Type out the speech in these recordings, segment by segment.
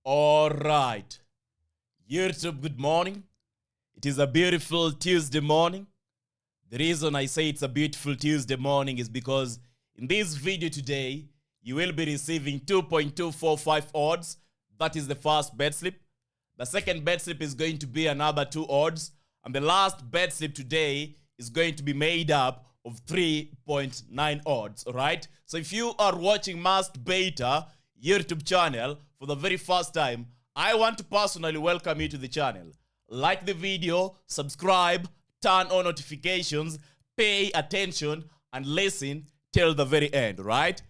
All right. YouTube, good morning. It is a beautiful Tuesday morning. The reason I say it's a beautiful Tuesday morning is because in this video today, you will be receiving 2.245 odds. That is the first bet slip. The second bet slip is going to be another 2 odds. And the last bet slip today is going to be made up of 3.9 odds. All right. So if you are watching Must Beta YouTube channel for the very first time, I want to personally welcome you to the channel. Like the video, subscribe, turn on notifications, pay attention, and listen till the very end, right?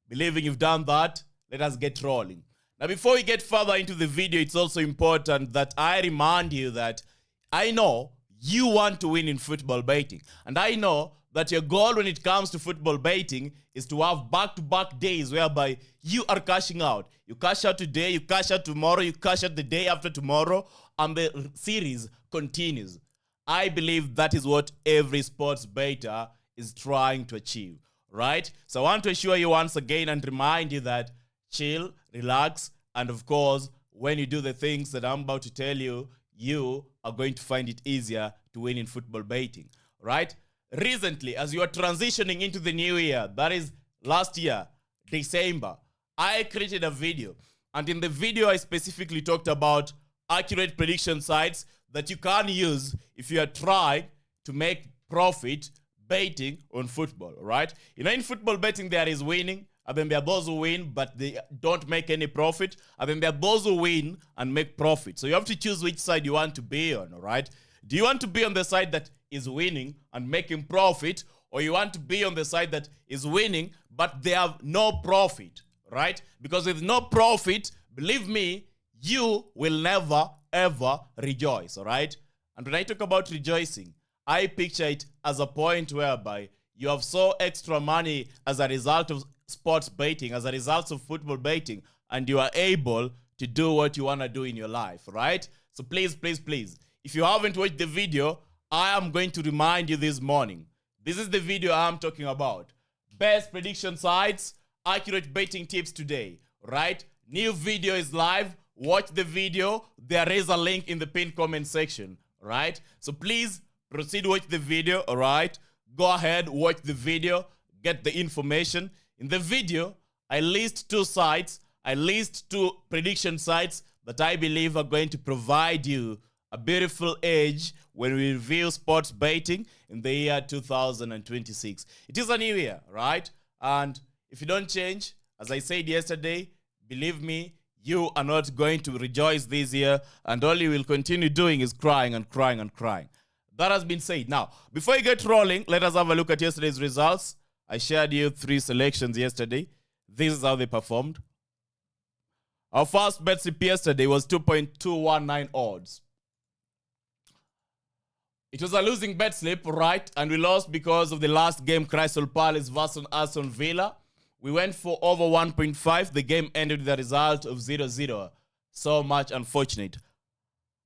Believing you've done that, let us get rolling. Now, before we get further into the video, it's also important that I remind you that I know you want to win in football betting. And I know that your goal when it comes to football betting is to have back-to-back days whereby you are cashing out. You cash out today, you cash out tomorrow, you cash out the day after tomorrow, and the series continues. I believe that is what every sports bettor is trying to achieve, right? So I want to assure you once again and remind you that chill, relax, and of course, when you do the things that I'm about to tell you, you are going to find it easier to win in football betting, right? Recently, as you are transitioning into the new year, that is last year, December, I created a video. And in the video, I specifically talked about accurate prediction sites that you can use if you are trying to make profit betting on football, right? You know, in football betting, there is winning, and then there are those who win, but they don't make any profit, and then there are those who win and make profit. So you have to choose which side you want to be on, all right? Do you want to be on the side that is winning and making profit, or you want to be on the side that is winning, but they have no profit, right? Because with no profit, believe me, you will never, ever rejoice, all right? And when I talk about rejoicing, I picture it as a point whereby you have so extra money as a result of sports betting, as a result of football betting, and you are able to do what you want to do in your life, right? So please, please, please, if you haven't watched the video, I am going to remind you this morning. This is the video I'm talking about. Best prediction sites, accurate betting tips today, right? New video is live. Watch the video. There is a link in the pinned comment section, right? So please proceed, watch the video, all right? Go ahead, watch the video, get the information. In the video, I list 2 sites. I list 2 prediction sites that I believe are going to provide you a beautiful edge when we review sports betting in the year 2026. It is a new year, right? And if you don't change, as I said yesterday, believe me, you are not going to rejoice this year, and all you will continue doing is crying and crying and crying. That has been said. Now, before you get rolling, let us have a look at yesterday's results. I shared you 3 selections yesterday. This is how they performed. Our first bet slip yesterday was 2.219 odds. It was a losing bet slip, right? And we lost because of the last game, Crystal Palace versus Aston Villa. We went for over 1.5. The game ended with a result of 0-0. So much unfortunate.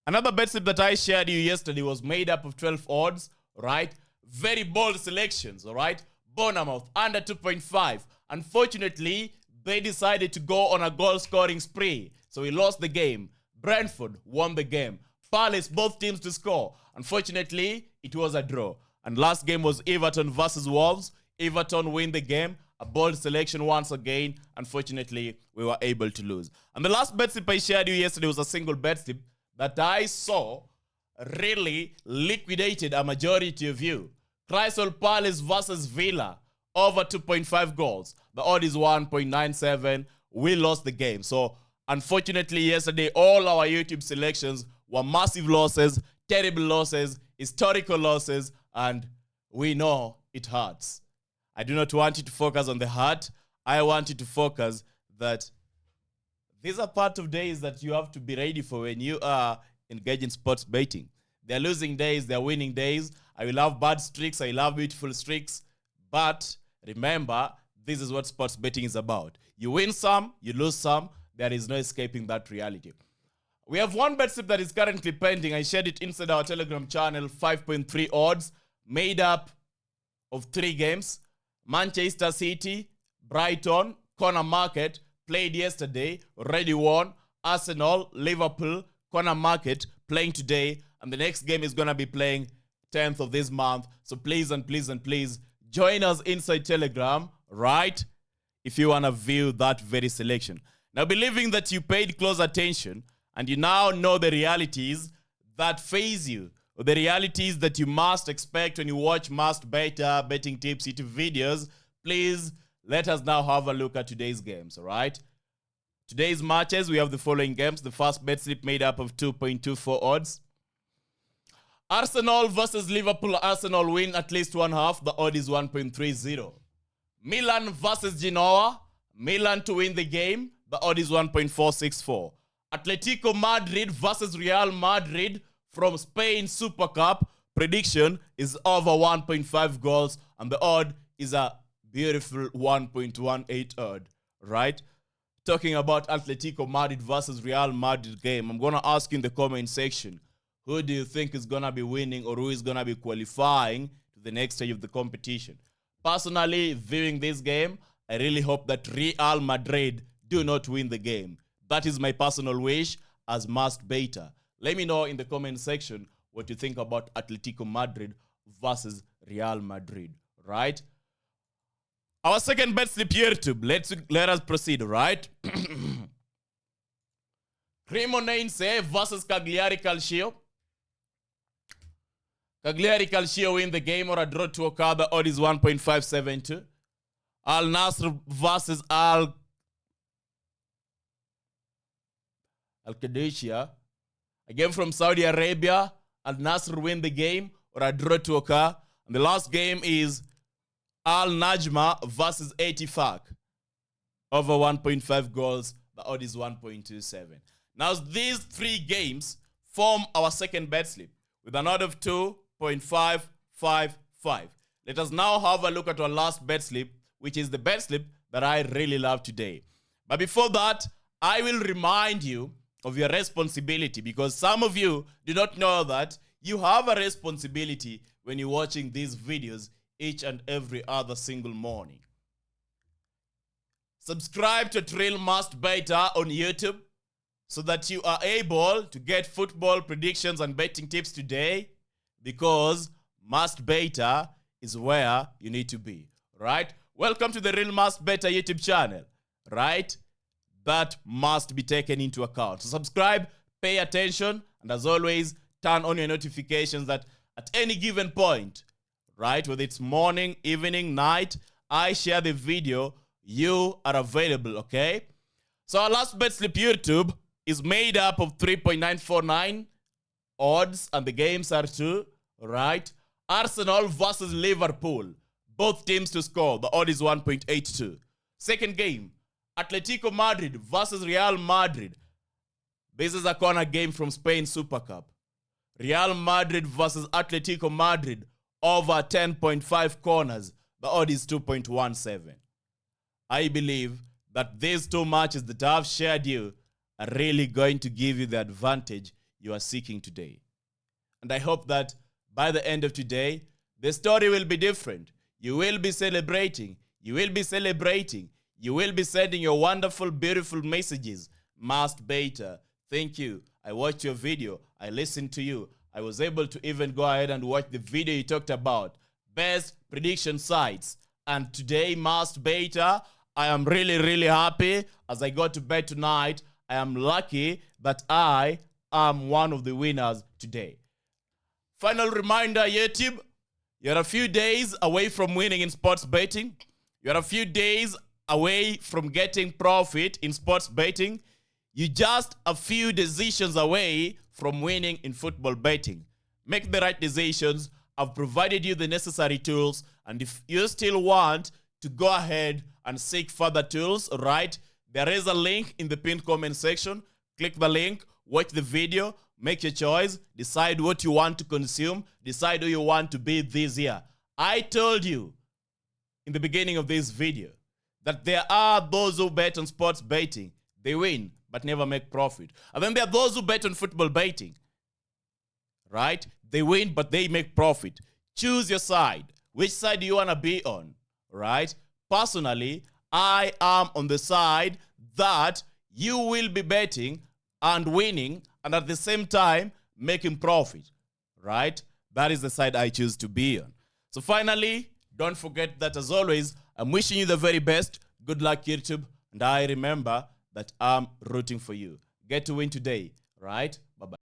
Another bet slip that I shared you yesterday was made up of 12 odds, right? Very bold selections, all right? Bournemouth, under 2.5. Unfortunately, they decided to go on a goal-scoring spree, so we lost the game. Brentford won the game. Palace, both teams to score. Unfortunately, it was a draw. And last game was Everton versus Wolves. Everton win the game. A bold selection once again. Unfortunately, we were able to lose. And the last bet slip I shared you yesterday was a single bet slip that I saw really liquidated a majority of you. Crystal Palace versus Villa, over 2.5 goals. The odd is 1.97. We lost the game. So, unfortunately, yesterday, all our YouTube selections were massive losses, terrible losses, historical losses, and we know it hurts. I do not want you to focus on the hurt. I want you to focus that these are part of days that you have to be ready for when you are engaged in sports betting. They're losing days, they're winning days. I will have bad streaks, I love beautiful streaks. But remember, this is what sports betting is about. You win some, you lose some. There is no escaping that reality. We have one bet slip that is currently pending. I shared it inside our Telegram channel, 5.3 odds, made up of 3 games. Manchester City, Brighton, corner market, played yesterday, already won. Arsenal, Liverpool, corner market playing today. And the next game is going to be playing 10th of this month. So please and please and please join us inside Telegram, right? If you want to view that very selection. Now, believing that you paid close attention and you now know the realities that face you, or the realities that you must expect when you watch Must Beta betting tips YouTube videos, please let us now have a look at today's games, all right? Today's matches, we have the following games. The first bet slip made up of 2.24 odds. Arsenal versus Liverpool. Arsenal win at least 1/2. The odd is 1.30. Milan versus Genoa. Milan to win the game. The odd is 1.464. Atletico Madrid versus Real Madrid from Spain Super Cup. Prediction is over 1.5 goals. And the odd is a beautiful 1.18 odd. Right? Talking about Atletico Madrid versus Real Madrid game, I'm going to ask you in the comment section, who do you think is going to be winning or who is going to be qualifying to the next stage of the competition? Personally, viewing this game, I really hope that Real Madrid do not win the game. That is my personal wish as Must Beta. Let me know in the comment section what you think about Atletico Madrid versus Real Madrid, right? Our second bet slip YouTube. Let us proceed, right? Cremonense versus Cagliari Calcio. Cagliari Calcio win the game or a draw to occur. The odd is 1.572. Al Nassr versus Al Qadisiyah. A game from Saudi Arabia. Al Nassr win the game or a draw to occur. And the last game is Al Najma versus Etifak. Over 1.5 goals. The odd is 1.27. Now, these three games form our second bet slip with an odd of 2.555. Let us now have a look at our last bet slip, which is the bet slip that I really love today. But before that, I will remind you of your responsibility, because some of you do not know that you have a responsibility when you're watching these videos each and every other single morning. Subscribe to Trill Must Beta on YouTube so that you are able to get football predictions and betting tips today, because Must Beta is where you need to be, right? Welcome to the Real Must Beta YouTube channel, right? That must be taken into account. So subscribe, pay attention, and as always, turn on your notifications that at any given point, right, whether it's morning, evening, night, I share the video, you are available, okay? So our last bet slip YouTube is made up of 3.949 odds, and the games are two, right? Arsenal versus Liverpool. Both teams to score. The odd is 1.82. Second game, Atletico Madrid versus Real Madrid. This is a corner game from Spain Super Cup. Real Madrid versus Atletico Madrid over 10.5 corners. The odd is 2.17. I believe that these two matches that I've shared you are really going to give you the advantage you are seeking today. And I hope that by the end of today, the story will be different. You will be celebrating. You will be celebrating. You will be sending your wonderful, beautiful messages. Must Beta, thank you. I watched your video. I listened to you. I was able to even go ahead and watch the video you talked about. Best prediction sites. And today, Must Beta, I am really, really happy. As I go to bed tonight, I am lucky that I am one of the winners today. Final reminder, YouTube, you're a few days away from winning in sports betting. You're a few days away from getting profit in sports betting. You're just a few decisions away from winning in football betting. Make the right decisions. I've provided you the necessary tools. And if you still want to go ahead and seek further tools, right, there is a link in the pinned comment section. Click the link, watch the video, make your choice, decide what you want to consume, decide who you want to be this year. I told you in the beginning of this video that there are those who bet on sports betting. They win, but never make profit. And then there are those who bet on football betting. Right? They win, but they make profit. Choose your side. Which side do you want to be on? Right? Personally, I am on the side that you will be betting, and winning, and at the same time making profit, right? That is the side I choose to be on. So finally, don't forget that as always, I'm wishing you the very best. Good luck, YouTube. And I remember that I'm rooting for you. Get to win today, right? Bye-bye.